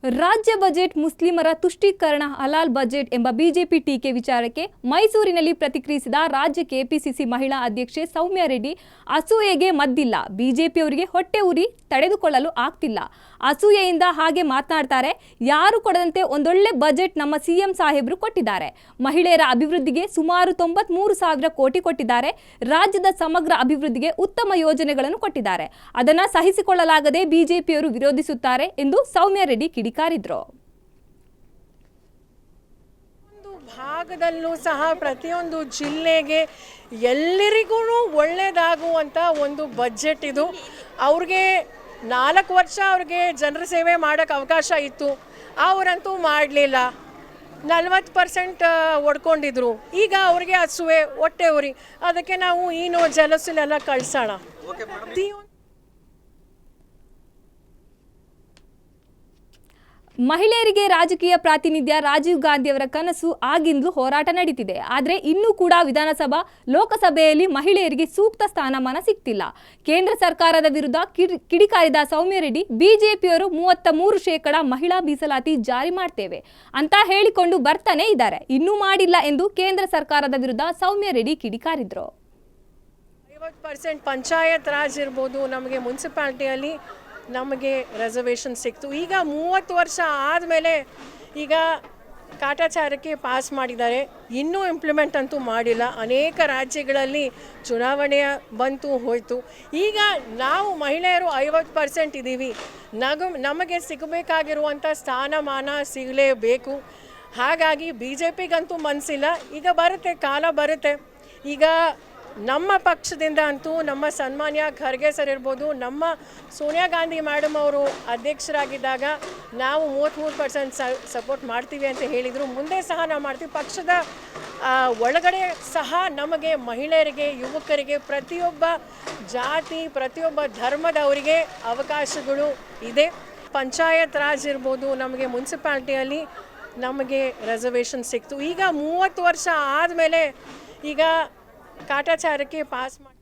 ರಾಜ್ಯ ಬಜೆಟ್ ಮುಸ್ಲಿಮರ ತುಷ್ಟೀಕರಣ ಹಲಾಲ್ ಬಜೆಟ್ ಎಂಬ ಬಿಜೆಪಿ ಟೀಕೆ ವಿಚಾರಕ್ಕೆ ಮೈಸೂರಿನಲ್ಲಿ ಪ್ರತಿಕ್ರಿಯಿಸಿದ ರಾಜ್ಯ ಕೆಪಿಸಿಸಿ ಮಹಿಳಾ ಅಧ್ಯಕ್ಷೆ ಸೌಮ್ಯ ರೆಡ್ಡಿ, ಅಸೂಯೆಗೆ ಮದ್ದಿಲ್ಲ, ಬಿಜೆಪಿಯವರಿಗೆ ಹೊಟ್ಟೆ ಉರಿ ತಡೆದುಕೊಳ್ಳಲು ಆಗ್ತಿಲ್ಲ, ಅಸೂಯೆಯಿಂದ ಹಾಗೆ ಮಾತನಾಡ್ತಾರೆ, ಯಾರು ಕೊಡದಂತೆ ಒಂದೊಳ್ಳೆ ಬಜೆಟ್ ನಮ್ಮ ಸಿಎಂ ಸಾಹೇಬರು ಕೊಟ್ಟಿದ್ದಾರೆ, ಮಹಿಳೆಯರ ಅಭಿವೃದ್ಧಿಗೆ ಸುಮಾರು 93,000 ಕೋಟಿ ಕೊಟ್ಟಿದ್ದಾರೆ, ರಾಜ್ಯದ ಸಮಗ್ರ ಅಭಿವೃದ್ಧಿಗೆ ಉತ್ತಮ ಯೋಜನೆಗಳನ್ನು ಕೊಟ್ಟಿದ್ದಾರೆ, ಅದನ್ನು ಸಹಿಸಿಕೊಳ್ಳಲಾಗದೆ ಬಿಜೆಪಿಯವರು ವಿರೋಧಿಸುತ್ತಾರೆ ಎಂದು ಸೌಮ್ಯ ರೆಡ್ಡಿ ಕಿಡಿಕಾರಿದ್ರು. ಭಾಗದಲ್ಲೂ ಸಹ ಪ್ರತಿಯೊಂದು ಜಿಲ್ಲೆಗೆ ಎಲ್ಲರಿಗೂ ಒಳ್ಳೆಯದಾಗುವಂಥ ಒಂದು ಬಜೆಟ್ ಇದು. ಅವ್ರಿಗೆ 4 ವರ್ಷ ಅವ್ರಿಗೆ ಜನರ ಸೇವೆ ಮಾಡೋಕ್ಕೆ ಅವಕಾಶ ಇತ್ತು, ಅವರಂತೂ ಮಾಡಲಿಲ್ಲ. 40% ಒಡ್ಕೊಂಡಿದ್ರು. ಈಗ ಅವ್ರಿಗೆ ಅಸೂಯೆ, ಹೊಟ್ಟೆ ಉರಿ, ಅದಕ್ಕೆ ನಾವು ಏನೋ ಜಲಸಿಲೆಲ್ಲ ಕಳ್ಸೋಣ. ಮಹಿಳೆಯರಿಗೆ ರಾಜಕೀಯ ಪ್ರಾತಿನಿಧ್ಯ ರಾಜೀವ್ ಗಾಂಧಿಯವರ ಕನಸು ಆಗಿಂದಲೂ ಹೋರಾಟ ನಡೀತಿದೆ. ಆದರೆ ಇನ್ನೂ ಕೂಡ ವಿಧಾನಸಭಾ ಲೋಕಸಭೆಯಲ್ಲಿ ಮಹಿಳೆಯರಿಗೆ ಸೂಕ್ತ ಸ್ಥಾನಮಾನ ಸಿಗ್ತಿಲ್ಲ. ಕೇಂದ್ರ ಸರ್ಕಾರದ ವಿರುದ್ಧ ಕಿಡಿಕಾರಿದ ಸೌಮ್ಯ ರೆಡ್ಡಿ, ಬಿಜೆಪಿಯವರು 33% ಮಹಿಳಾ ಮೀಸಲಾತಿ ಜಾರಿ ಮಾಡ್ತೇವೆ ಅಂತ ಹೇಳಿಕೊಂಡು ಬರ್ತಾನೆ ಇದ್ದಾರೆ, ಇನ್ನೂ ಮಾಡಿಲ್ಲ ಎಂದು ಕೇಂದ್ರ ಸರ್ಕಾರದ ವಿರುದ್ಧ ಸೌಮ್ಯ ರೆಡ್ಡಿ ಕಿಡಿಕಾರಿದ್ರು. 50% ಪಂಚಾಯತ್ ರಾಜ್ ಇರ್ಬೋದು, ನಮಗೆ ಮುನ್ಸಿಪಾಲ್ಟಿಯಲ್ಲಿ ನಮಗೆ ರಿಸರ್ವೇಷನ್ ಸಿಕ್ತು. ಈಗ 30 ವರ್ಷ ಆದಮೇಲೆ ಈಗ ಕಾಟಾಚಾರಕ್ಕೆ ಪಾಸ್ ಮಾಡಿದ್ದಾರೆ, ಇನ್ನೂ ಇಂಪ್ಲಿಮೆಂಟ್ ಅಂತೂ ಮಾಡಿಲ್ಲ. ಅನೇಕ ರಾಜ್ಯಗಳಲ್ಲಿ ಚುನಾವಣೆ ಬಂತು ಹೋಯಿತು. ಈಗ ನಾವು ಮಹಿಳೆಯರು 50% ಇದ್ದೀವಿ, ನಮಗೆ ಸಿಗಬೇಕಾಗಿರುವಂಥ ಸ್ಥಾನಮಾನ ಸಿಗಲೇಬೇಕು. ಹಾಗಾಗಿ ಬಿ ಜೆ ಪಿಗಂತೂ ಮನಸ್ಸಿಲ್ಲ. ಈಗ ಬರುತ್ತೆ, ಕಾಲ ಬರುತ್ತೆ. ಈಗ ನಮ್ಮ ಪಕ್ಷದಿಂದ ಅಂತೂ ನಮ್ಮ ಸನ್ಮಾನ್ಯ ಖರ್ಗೆ ಸರ್ ಇರ್ಬೋದು, ನಮ್ಮ ಸೋನಿಯಾ ಗಾಂಧಿ ಮೇಡಮ್ ಅವರು ಅಧ್ಯಕ್ಷರಾಗಿದ್ದಾಗ ನಾವು 33% ಸಪೋರ್ಟ್ ಮಾಡ್ತೀವಿ ಅಂತ ಹೇಳಿದರು. ಮುಂದೆ ಸಹ ನಾವು ಮಾಡ್ತೀವಿ. ಪಕ್ಷದ ಒಳಗಡೆ ಸಹ ನಮಗೆ ಮಹಿಳೆಯರಿಗೆ, ಯುವಕರಿಗೆ, ಪ್ರತಿಯೊಬ್ಬ ಜಾತಿ, ಪ್ರತಿಯೊಬ್ಬ ಧರ್ಮದವರಿಗೆ ಅವಕಾಶಗಳು ಇದೆ. ಪಂಚಾಯತ್ ರಾಜ್ ಇರ್ಬೋದು, ನಮಗೆ ಮುನ್ಸಿಪಾಲ್ಟಿಯಲ್ಲಿ ನಮಗೆ ರಿಸರ್ವೇಷನ್ ಸಿಕ್ತು. ಈಗ 30 ವರ್ಷ ಆದಮೇಲೆ ಈಗ ಕಾಟಾಚಾರಕ್ಕೆ ಪಾಸ್ ಮಾಡಿ